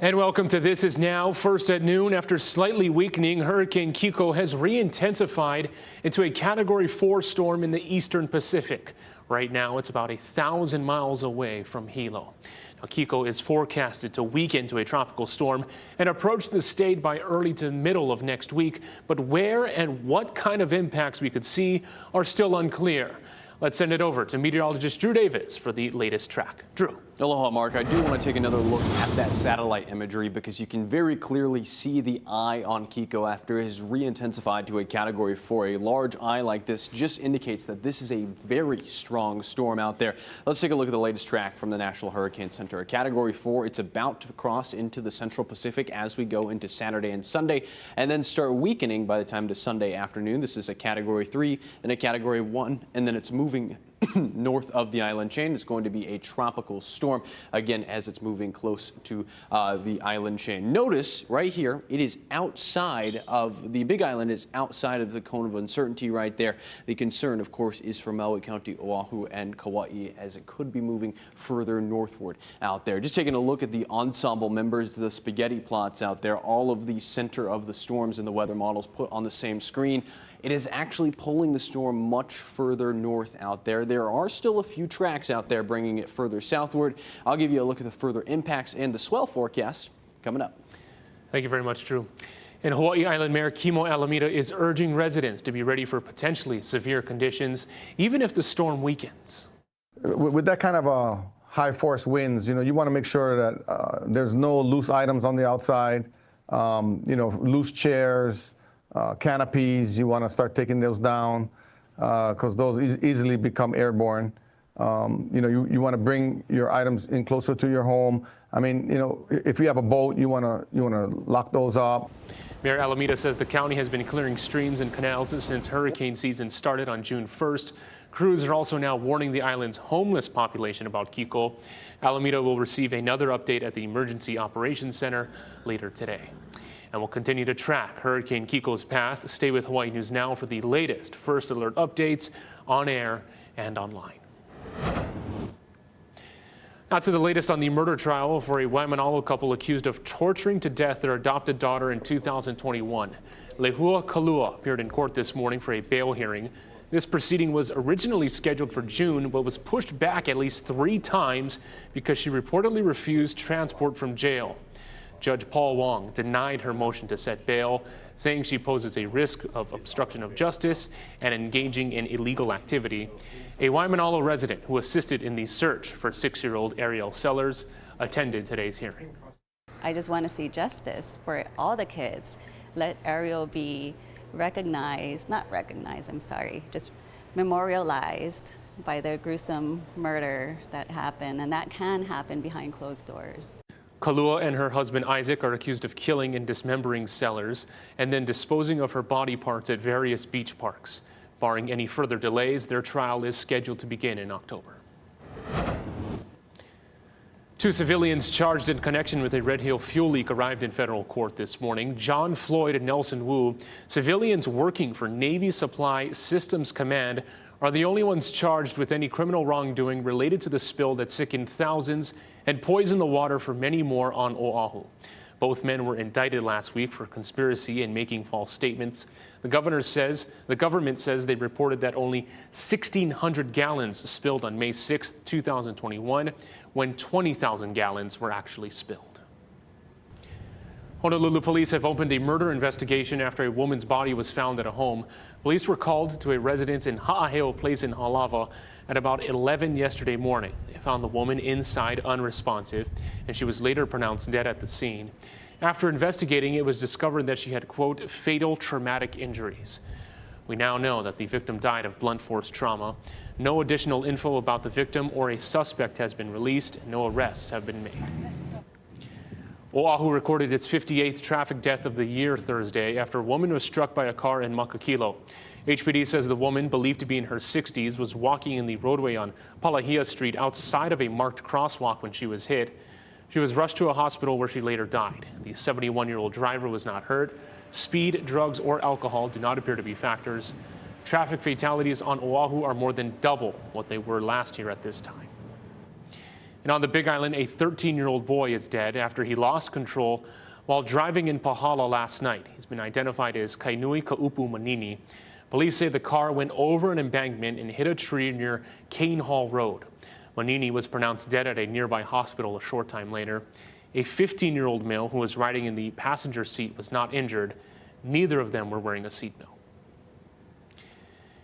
And welcome to This Is Now. First at noon, after slightly weakening, Hurricane Kiko has re-intensified into a Category 4 storm in the eastern Pacific. Right now, it's about 1,000 miles away from Hilo. Now, Kiko is forecasted to weaken to a tropical storm and approach the state by early to middle of next week. But where and what kind of impacts we could see are still unclear. Let's send it over to meteorologist Drew Davis for the latest track. Drew. Aloha, Mark. I do want to take another look at that satellite imagery because you can very clearly see the eye on Kiko after it has re-intensified to a Category 4. A large eye like this just indicates that this is a very strong storm out there. Let's take a look at the latest track from the National Hurricane Center. A Category 4, it's about to cross into the Central Pacific as we go into Saturday and Sunday, and then start weakening by the time to Sunday afternoon. This is a Category 3, then a Category 1, and then it's moving north of the island chain. It's going to be a tropical storm, again, as it's moving close to the island chain. Notice right here, it is outside of the Big Island, is outside of the cone of uncertainty right there. The concern, of course, is for Maui County, Oahu, and Kauai, as it could be moving further northward out there. Just taking a look at the ensemble members, the spaghetti plots out there, all of the center of the storms in the weather models put on the same screen. It is actually pulling the storm much further north out there. There are still a few tracks out there bringing it further southward. I'll give you a look at the further impacts and the swell forecast coming up. Thank you very much, Drew. And Hawaii Island Mayor Kimo Alameda is urging residents to be ready for potentially severe conditions, even if the storm weakens. With that kind of high force winds, you want to make sure that there's no loose items on the outside, loose chairs, canopies. You want to start taking those down because those easily become airborne. You want to bring your items in closer to your home. I mean, if you have a boat, you want to lock those up. Mayor Alameda says the county has been clearing streams and canals since hurricane season started on June 1st. Crews are also now warning the island's homeless population about Kiko. Alameda will receive another update at the Emergency Operations Center later today. And we'll continue to track Hurricane Kiko's path. Stay with Hawaii News Now for the latest First Alert updates on air and online. Now to the latest on the murder trial for a Waimanalo couple accused of torturing to death their adopted daughter in 2021. Lehua Kalua appeared in court this morning for a bail hearing. This proceeding was originally scheduled for June, but was pushed back at least 3 times because she reportedly refused transport from jail. Judge Paul Wong denied her motion to set bail, saying she poses a risk of obstruction of justice and engaging in illegal activity. A Waimanalo resident who assisted in the search for 6-year-old Ariel Sellers attended today's hearing. I just want to see justice for all the kids. Let Ariel be just memorialized by the gruesome murder that happened, and that can happen behind closed doors. Kalua and her husband Isaac are accused of killing and dismembering Sellers and then disposing of her body parts at various beach parks. Barring any further delays, their trial is scheduled to begin in October. 2 civilians charged in connection with a Red Hill fuel leak arrived in federal court this morning. John Floyd and Nelson Wu, civilians working for Navy Supply Systems Command, are the only ones charged with any criminal wrongdoing related to the spill that sickened thousands and poisoned the water for many more on Oahu. Both men were indicted last week for conspiracy and making false statements. The government says they reported that only 1,600 gallons spilled on May 6, 2021, when 20,000 gallons were actually spilled. Honolulu police have opened a murder investigation after a woman's body was found at a home. Police were called to a residence in Ha'aheo Place in Halava at about 11 yesterday morning. They found the woman inside unresponsive, and she was later pronounced dead at the scene. After investigating, it was discovered that she had, quote, fatal traumatic injuries. We now know that the victim died of blunt force trauma. No additional info about the victim or a suspect has been released, and no arrests have been made. Oahu recorded its 58th traffic death of the year Thursday after a woman was struck by a car in Makakilo. HPD says the woman, believed to be in her 60s, was walking in the roadway on Palahia Street outside of a marked crosswalk when she was hit. She was rushed to a hospital where she later died. The 71-year-old driver was not hurt. Speed, drugs, or alcohol do not appear to be factors. Traffic fatalities on Oahu are more than double what they were last year at this time. And on the Big Island, a 13-year-old boy is dead after he lost control while driving in Pahala last night. He's been identified as Kainui Kaupu Manini. Police say the car went over an embankment and hit a tree near Kane Hall Road. Manini was pronounced dead at a nearby hospital a short time later. A 15-year-old male who was riding in the passenger seat was not injured. Neither of them were wearing a seatbelt.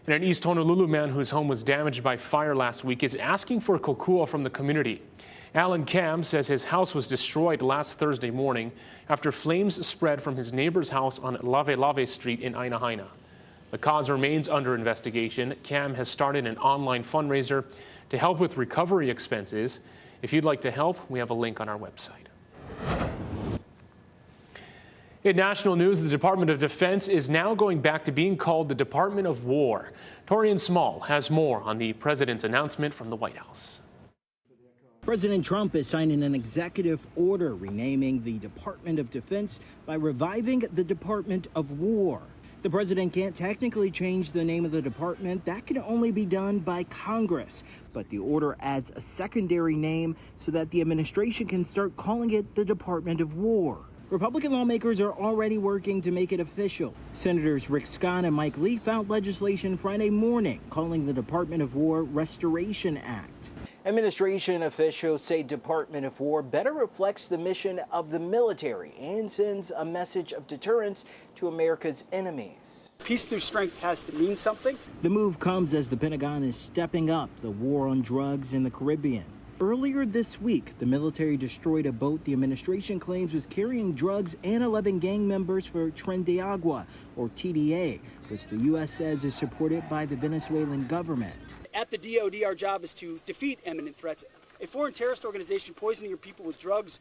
And an East Honolulu man whose home was damaged by fire last week is asking for kokua from the community. Alan Cam says his house was destroyed last Thursday morning after flames spread from his neighbor's house on Lave Lave Street in Ainahaina. The cause remains under investigation. Cam has started an online fundraiser to help with recovery expenses. If you'd like to help, we have a link on our website. In national news, the Department of Defense is now going back to being called the Department of War. Torian Small has more on the president's announcement from the White House. President Trump is signing an executive order renaming the Department of Defense by reviving the Department of War. The president can't technically change the name of the department. That can only be done by Congress. But the order adds a secondary name so that the administration can start calling it the Department of War. Republican lawmakers are already working to make it official. Senators Rick Scott and Mike Lee filed legislation Friday morning calling the Department of War Restoration Act. Administration officials say Department of War better reflects the mission of the military and sends a message of deterrence to America's enemies. Peace through strength has to mean something. The move comes as the Pentagon is stepping up the war on drugs in the Caribbean. Earlier this week, the military destroyed a boat the administration claims was carrying drugs and 11 gang members for Tren de Agua, or TDA, which the U.S. says is supported by the Venezuelan government. At the DoD, our job is to defeat imminent threats. A foreign terrorist organization poisoning your people with drugs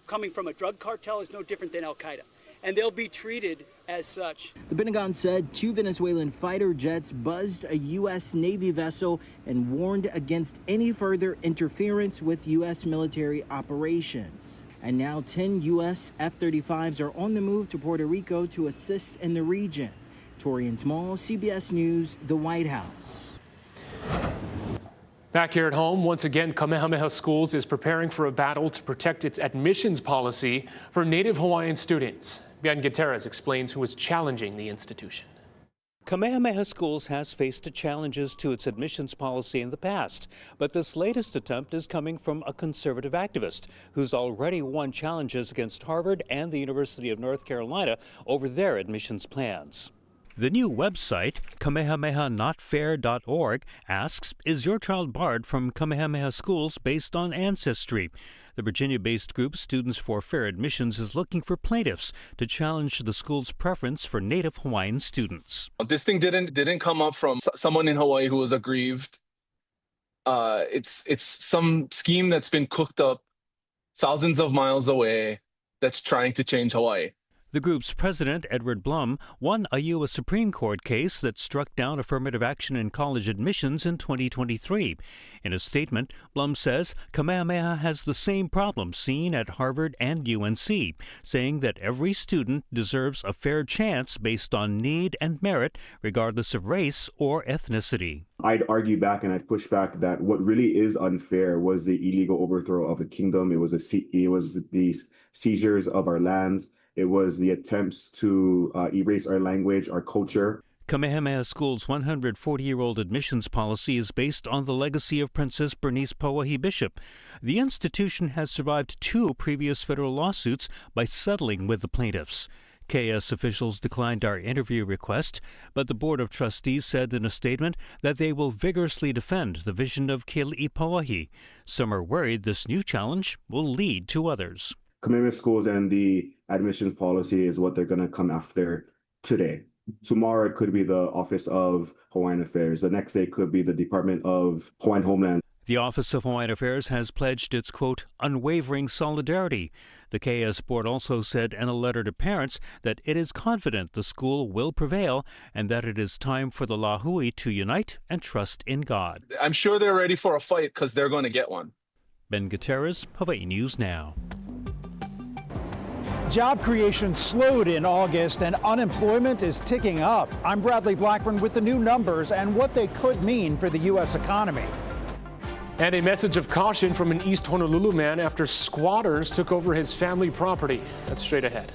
coming from a drug cartel is no different than Al-Qaeda, and they'll be treated as such. The Pentagon said 2 Venezuelan fighter jets buzzed a U.S. Navy vessel and warned against any further interference with U.S. military operations. And now 10 U.S. F-35s are on the move to Puerto Rico to assist in the region. Torian Small, CBS News, the White House. Back here at home, once again, Kamehameha Schools is preparing for a battle to protect its admissions policy for Native Hawaiian students. Ben Gutierrez explains who is challenging the institution. Kamehameha Schools has faced challenges to its admissions policy in the past, but this latest attempt is coming from a conservative activist who's already won challenges against Harvard and the University of North Carolina over their admissions plans. The new website, KamehamehaNotFair.org, asks, is your child barred from Kamehameha Schools based on ancestry? The Virginia-based group Students for Fair Admissions is looking for plaintiffs to challenge the school's preference for Native Hawaiian students. This thing didn't come up from someone in Hawaii who was aggrieved. It's some scheme that's been cooked up thousands of miles away that's trying to change Hawaii. The group's president, Edward Blum, won a U.S. Supreme Court case that struck down affirmative action in college admissions in 2023. In a statement, Blum says Kamehameha has the same problem seen at Harvard and UNC, saying that every student deserves a fair chance based on need and merit, regardless of race or ethnicity. I'd argue back and I'd push back that what really is unfair was the illegal overthrow of the kingdom. It was the seizures of our lands. It was the attempts to erase our language, our culture. Kamehameha School's 140-year-old admissions policy is based on the legacy of Princess Bernice Pauahi Bishop. The institution has survived 2 previous federal lawsuits by settling with the plaintiffs. KS officials declined our interview request, but the Board of Trustees said in a statement that they will vigorously defend the vision of Keli'i Pauahi. Some are worried this new challenge will lead to others. Kamehameha Schools and the admissions policy is what they're going to come after today. Tomorrow it could be the Office of Hawaiian Affairs. The next day could be the Department of Hawaiian Homeland. The Office of Hawaiian Affairs has pledged its, quote, unwavering solidarity. The KS board also said in a letter to parents that it is confident the school will prevail and that it is time for the Lahui to unite and trust in God. I'm sure they're ready for a fight because they're going to get one. Ben Gutierrez, Hawaii News Now. Job creation slowed in August and unemployment is ticking up. I'm Bradley Blackburn with the new numbers and what they could mean for the U.S. economy. And a message of caution from an East Honolulu man after squatters took over his family property. That's straight ahead.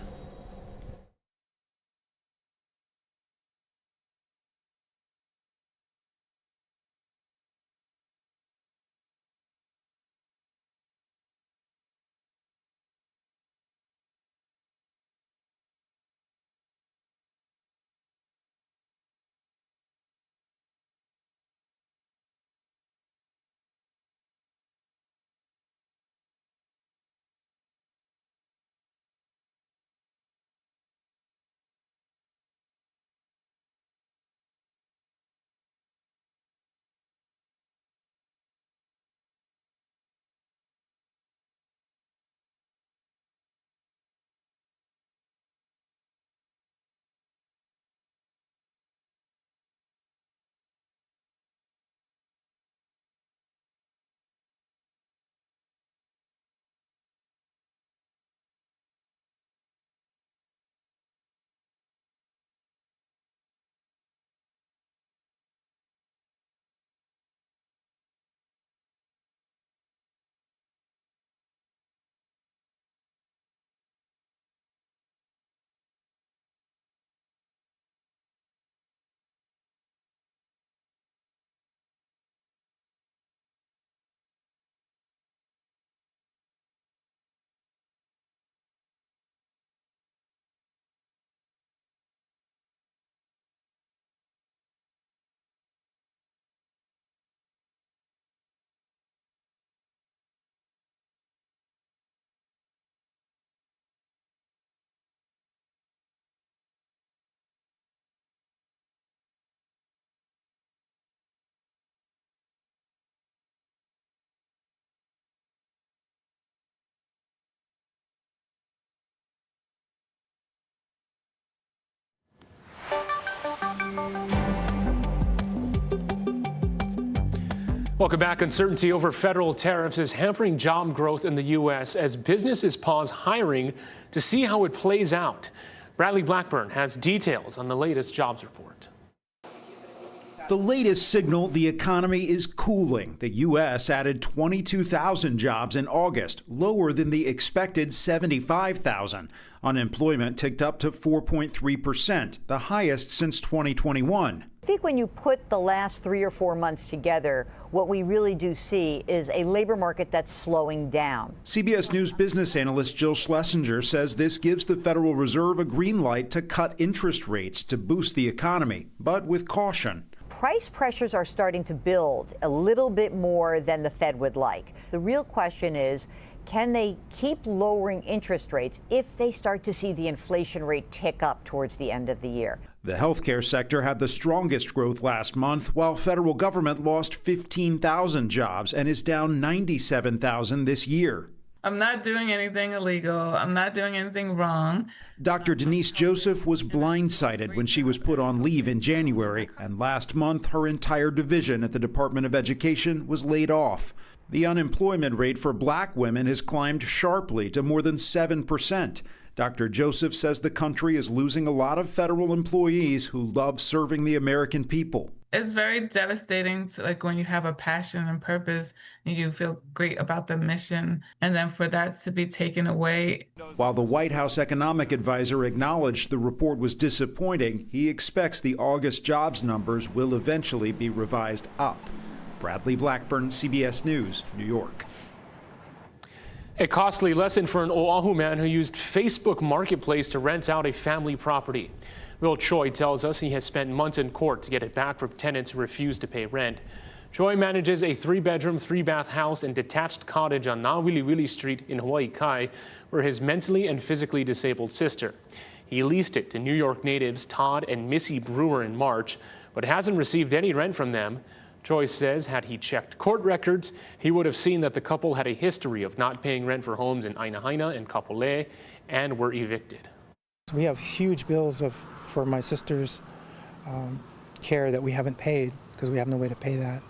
Welcome back. Uncertainty over federal tariffs is hampering job growth in the U.S. as businesses pause hiring to see how it plays out. Bradley Blackburn has details on the latest jobs report. The latest signal the economy is cooling. The U.S. added 22,000 jobs in August, lower than the expected 75,000. Unemployment ticked up to 4.3%, the highest since 2021. I think when you put the last 3 or 4 months together, what we really do see is a labor market that's slowing down. CBS News business analyst Jill Schlesinger says this gives the Federal Reserve a green light to cut interest rates to boost the economy, but with caution. Price pressures are starting to build a little bit more than the Fed would like. The real question is, can they keep lowering interest rates if they start to see the inflation rate tick up towards the end of the year? The healthcare sector had the strongest growth last month, while federal government lost 15,000 jobs and is down 97,000 this year. I'm not doing anything illegal. I'm not doing anything wrong. Dr. Denise Joseph was blindsided when she was put on leave in January, and last month her entire division at the Department of Education was laid off. The unemployment rate for black women has climbed sharply to more than 7%. Dr. Joseph says the country is losing a lot of federal employees who love serving the American people. It's very devastating to, when you have a passion and purpose and you feel great about the mission, and then for that to be taken away. While the White House economic advisor acknowledged the report was disappointing, he expects the August jobs numbers will eventually be revised up. Bradley Blackburn, CBS News, New York. A costly lesson for an Oahu man who used Facebook Marketplace to rent out a family property. Will Choi tells us he has spent months in court to get it back from tenants who refused to pay rent. Choi manages a 3-bedroom, 3-bath house and detached cottage on Nawiliwili Street in Hawaii Kai, where his mentally and physically disabled sister. He leased it to New York natives Todd and Missy Brewer in March, but hasn't received any rent from them. Choi says had he checked court records, he would have seen that the couple had a history of not paying rent for homes in Ainahaina and Kapolei and were evicted. We have huge bills for my sister's care that we haven't paid because we have no way to pay that.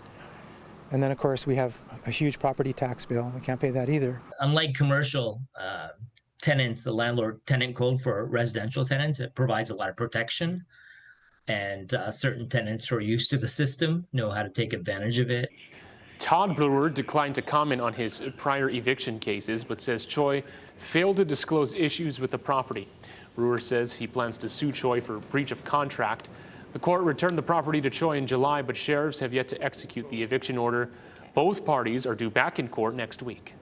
And then, of course, we have a huge property tax bill. We can't pay that either. Unlike commercial tenants, the landlord-tenant code for residential tenants, it provides a lot of protection. And certain tenants who are used to the system know how to take advantage of it. Todd Brewer declined to comment on his prior eviction cases, but says Choi failed to disclose issues with the property. Brewer says he plans to sue Choi for breach of contract. The court returned the property to Choi in July, but sheriffs have yet to execute the eviction order. Both parties are due back in court next week.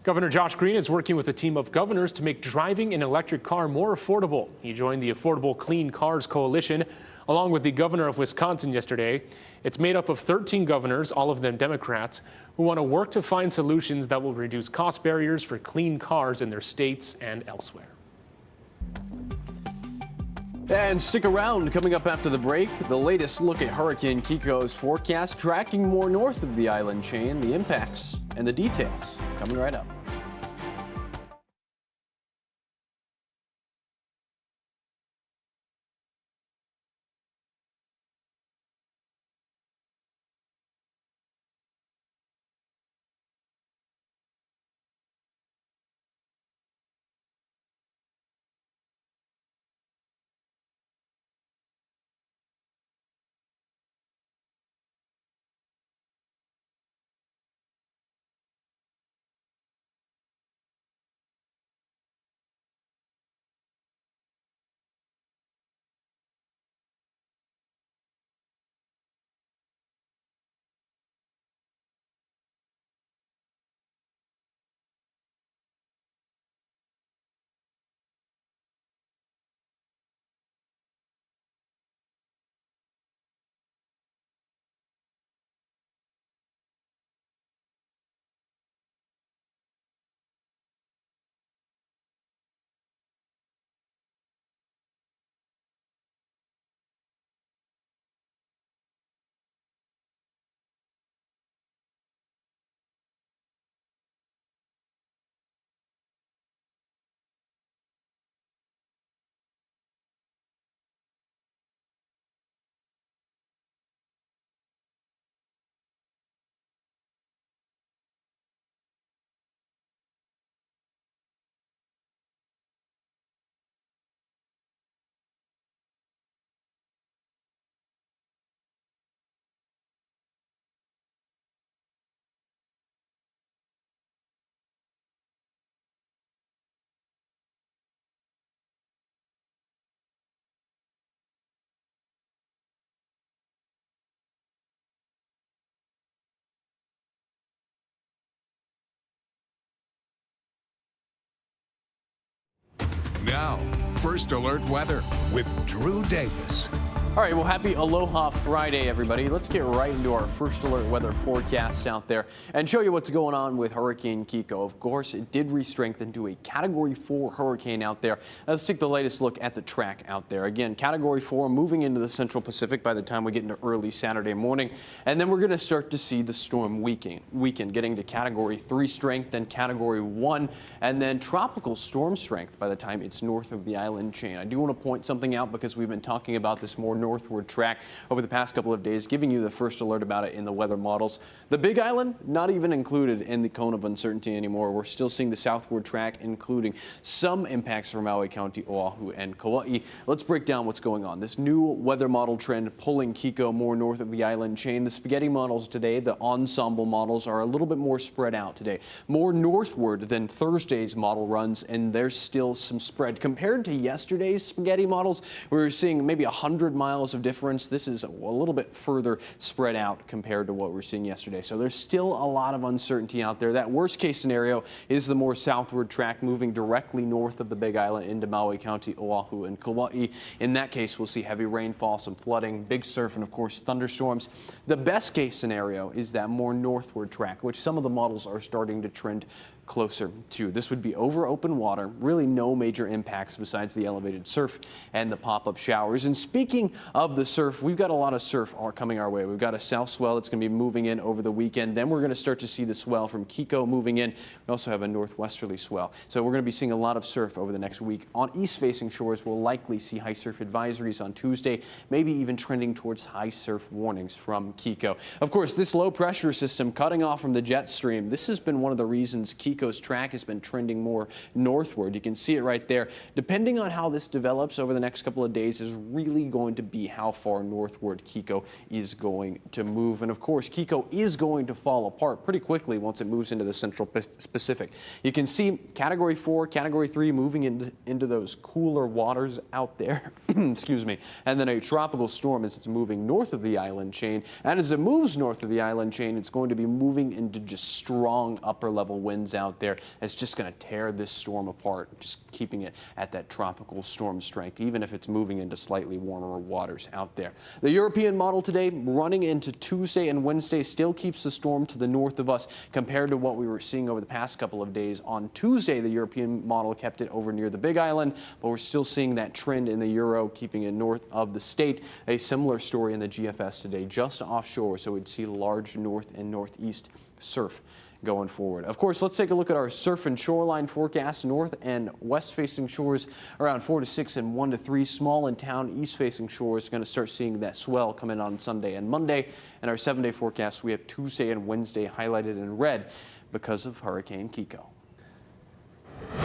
Governor Josh Green is working with a team of governors to make driving an electric car more affordable. He joined the Affordable Clean Cars Coalition along with the governor of Wisconsin yesterday. It's made up of 13 governors, all of them Democrats, who want to work to find solutions that will reduce cost barriers for clean cars in their states and elsewhere. And stick around. Coming up after the break, the latest look at Hurricane Kiko's forecast, tracking more north of the island chain, the impacts and the details. Coming right up. Now, First Alert Weather with Drew Davis. All right, well, happy Aloha Friday, everybody. Let's get right into our First Alert weather forecast out there and show you what's going on with Hurricane Kiko. Of course, it did re-strengthen to a Category 4 hurricane out there. Let's take the latest look at the track out there. Again, Category 4 moving into the Central Pacific by the time we get into early Saturday morning. And then we're going to start to see the storm weaken, getting to Category 3 strength, then Category 1, and then tropical storm strength by the time it's north of the island chain. I do want to point something out because we've been talking about this more northward track over the past couple of days, giving you the first alert about it in the weather models. The Big Island, not even included in the cone of uncertainty anymore. We're still seeing the southward track, including some impacts from Maui County, Oahu, and Kauai. Let's break down what's going on. This new weather model trend pulling Kiko more north of the island chain. The spaghetti models today, the ensemble models, are a little bit more spread out today, more northward than Thursday's model runs, and there's still some spread. Compared to yesterday's spaghetti models, we were seeing maybe 100 miles of difference. This is a little bit further spread out compared to what we were seeing yesterday. So there's still a lot of uncertainty out there. That worst case scenario is the more southward track moving directly north of the Big Island into Maui County, Oahu, and Kauai. In that case, we'll see heavy rainfall, some flooding, big surf, and of course thunderstorms. The best case scenario is that more northward track, which some of the models are starting to trend closer to. This would be over open water, really no major impacts besides the elevated surf and the pop-up showers. And speaking of the surf, we've got a lot of surf coming our way. We've got a south swell that's going to be moving in over the weekend. Then we're going to start to see the swell from Kiko moving in. We also have a northwesterly swell. So we're going to be seeing a lot of surf over the next week. On east-facing shores, we'll likely see high surf advisories on Tuesday, maybe even trending towards high surf warnings from Kiko. Of course, this low pressure system cutting off from the jet stream, this has been one of the reasons Kiko Kiko's track has been trending more northward. You can see it right there. Depending on how this develops over the next couple of days is really going to be how far northward Kiko is going to move. And of course, Kiko is going to fall apart pretty quickly once it moves into the central Pacific. You can see Category 4, Category 3 moving into those cooler waters out there. Excuse me. And then a tropical storm as it's moving north of the island chain. And as it moves north of the island chain, it's going to be moving into just strong upper level winds out there. It's just going to tear this storm apart, just keeping it at that tropical storm strength, even if it's moving into slightly warmer waters out there. The European model today, running into Tuesday and Wednesday, still keeps the storm to the north of us compared to what we were seeing over the past couple of days. On Tuesday, the European model kept it over near the Big Island, but we're still seeing that trend in the Euro, keeping it north of the state. A similar story in the GFS today, just offshore, so we'd see large north and northeast surf going forward. Of course, let's take a look at our surf and shoreline forecast. North and west facing shores around 4 to 6 and 1 to 3. Small and town east facing shores going to start seeing that swell come in on Sunday and Monday. And our 7-day forecast, we have Tuesday and Wednesday highlighted in red because of Hurricane Kiko.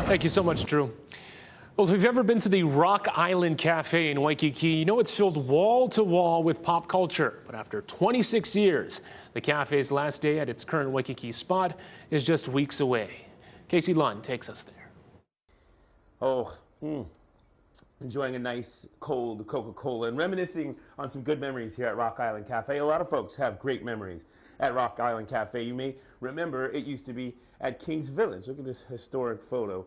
Thank you so much, Drew. Well, if you've ever been to the Rock Island Cafe in Waikiki, you know it's filled wall to wall with pop culture. But after 26 years, the cafe's last day at its current Waikiki spot is just weeks away. Casey Lund takes us there. Enjoying a nice cold Coca-Cola and reminiscing on some good memories here at Rock Island Cafe. A lot of folks have great memories at Rock Island Cafe. You may remember it used to be at King's Village. Look at this historic photo.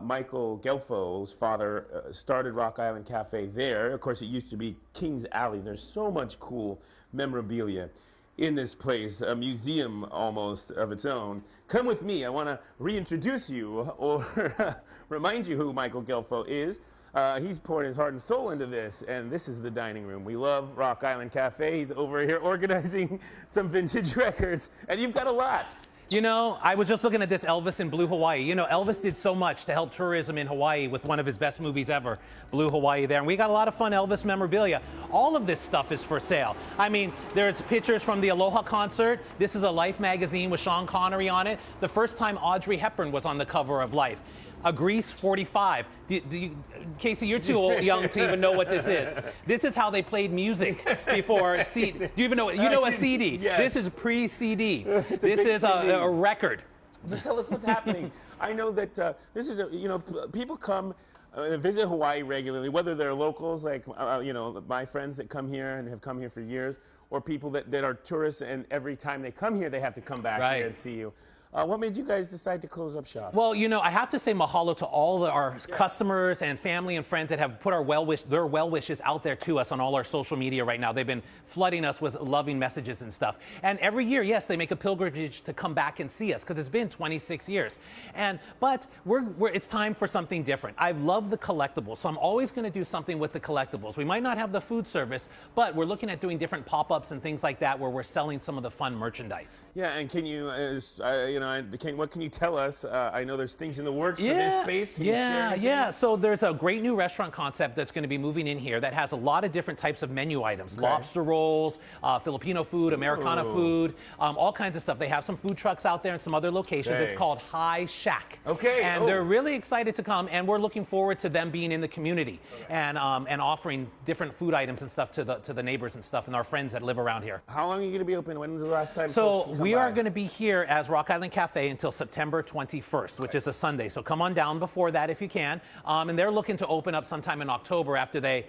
Michael Gelfo's father started Rock Island Cafe there. Of course, it used to be King's Alley. There's so much cool memorabilia in this place, a museum almost of its own. Come with me. I want to reintroduce you or remind you who Michael Gelfo is. He's poured his heart and soul into this, and this is the dining room. We love Rock Island Cafe. He's over here organizing some vintage records, and you've got a lot. You know, I was just looking at this Elvis in Blue Hawaii. You know, Elvis did so much to help tourism in Hawaii with one of his best movies ever, Blue Hawaii there. And we got a lot of fun Elvis memorabilia. All of this stuff is for sale. I mean, there's pictures from the Aloha concert. This is a Life magazine with Sean Connery on it. The first time Audrey Hepburn was on the cover of Life. A Grease 45. Casey, you're too young to even know what this is. This is how they played music before CD. Do you even know? You know a CD. Yes. This is pre-CD. This is a record. So tell us what's happening. I know that this is people come visit Hawaii regularly, whether they're locals like my friends that come here and have come here for years, or people that are tourists and every time they come here they have to come back here and see you. What made you guys decide to close up shop? Well, you know, I have to say mahalo to all our customers and family and friends that have put their well wishes out there to us on all our social media right now. They've been flooding us with loving messages and stuff. And every year, yes, they make a pilgrimage to come back and see us because it's been 26 years. But it's time for something different. I love the collectibles, so I'm always going to do something with the collectibles. We might not have the food service, but we're looking at doing different pop-ups and things like that where we're selling some of the fun merchandise. Yeah, and can you, what can you tell us? I know there's things in the works for this space. Can you share anything? So there's a great new restaurant concept that's going to be moving in here that has a lot of different types of menu items. Okay. Lobster rolls, Filipino food, Americana food, all kinds of stuff. They have some food trucks out there in some other locations. It's called High Shack. Okay. And they're really excited to come, and we're looking forward to them being in the community and offering different food items and stuff to the neighbors and stuff and our friends that live around here. How long are you going to be open? When's the last time? So we are going to be here as Rock Island Cafe until September 21st, which is a Sunday. So come on down before that if you can. And they're looking to open up sometime in October after they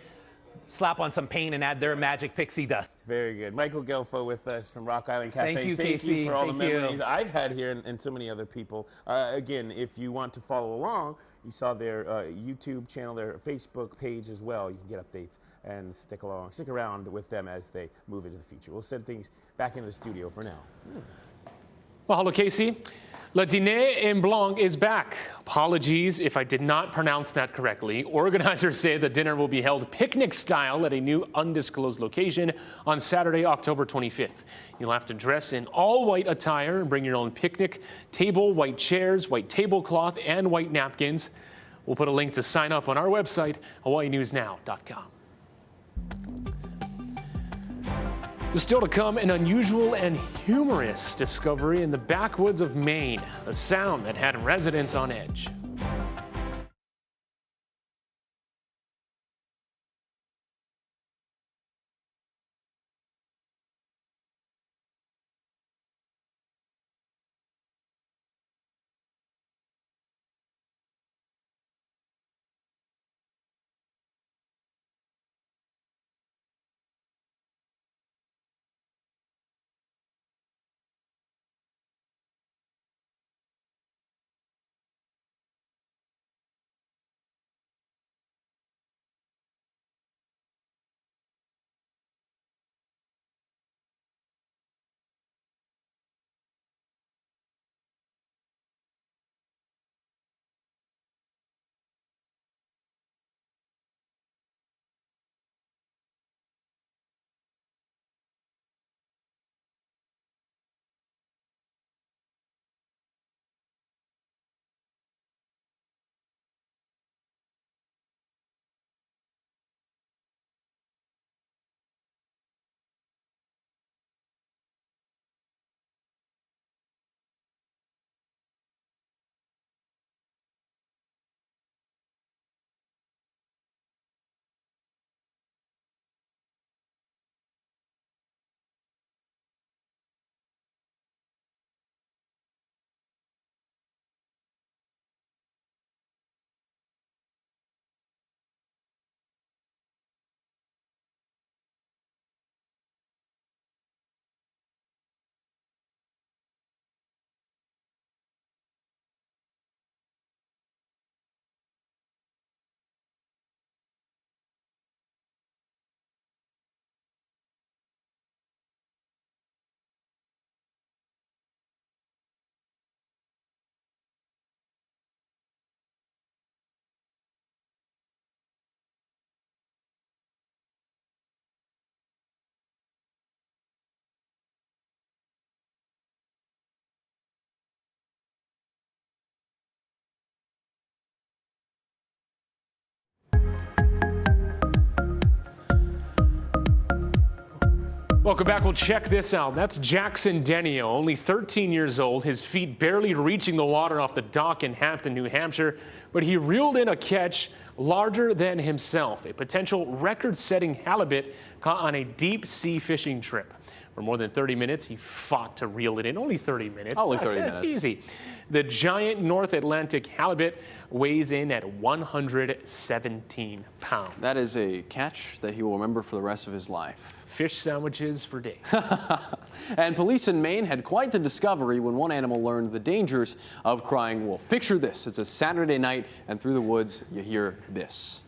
slap on some paint and add their magic pixie dust. Very good. Michael Gelfo with us from Rock Island Cafe. Thank you, Thank Casey. you for all the memories I've had here and so many other people. Again, if you want to follow along, you saw their YouTube channel, their Facebook page as well. You can get updates and stick around with them as they move into the future. We'll send things back into the studio for now. Mahalo, Casey. Le Dîner en Blanc is back. Apologies if I did not pronounce that correctly. Organizers say the dinner will be held picnic style at a new undisclosed location on Saturday, October 25th. You'll have to dress in all white attire and bring your own picnic table, white chairs, white tablecloth, and white napkins. We'll put a link to sign up on our website, hawaiinewsnow.com. Still to come, an unusual and humorous discovery in the backwoods of Maine, a sound that had residents on edge. Welcome back. We'll check this out. That's Jackson Denio, only 13 years old, his feet barely reaching the water off the dock in Hampton, New Hampshire, but he reeled in a catch larger than himself, a potential record-setting halibut caught on a deep-sea fishing trip. For more than 30 minutes, he fought to reel it in. Only 30 minutes. Only 30 That's minutes. easy. The giant North Atlantic halibut weighs in at 117 pounds. That is a catch that he will remember for the rest of his life. Fish sandwiches for days. And police in Maine had quite the discovery when one animal learned the dangers of crying wolf. Picture this. It's a Saturday night, and through the woods, you hear this.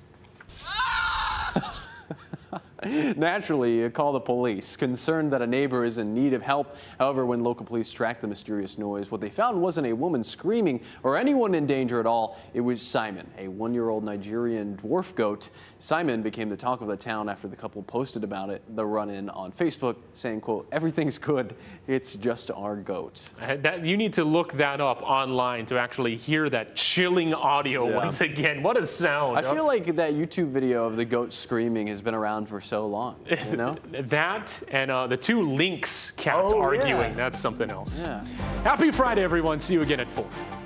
Naturally, you call the police, concerned that a neighbor is in need of help. However, when local police tracked the mysterious noise, what they found wasn't a woman screaming or anyone in danger at all. It was Simon, a 1-year-old Nigerian dwarf goat. Simon became the talk of the town after the couple posted about it, the run-in on Facebook, saying, quote, "Everything's good, it's just our goat." You need to look that up online to actually hear that chilling audio once again. What a sound. I feel like that YouTube video of the goat screaming has been around for so long, you know? That and the two lynx cats arguing, that's something else. Happy Friday, everyone. See you again at 4.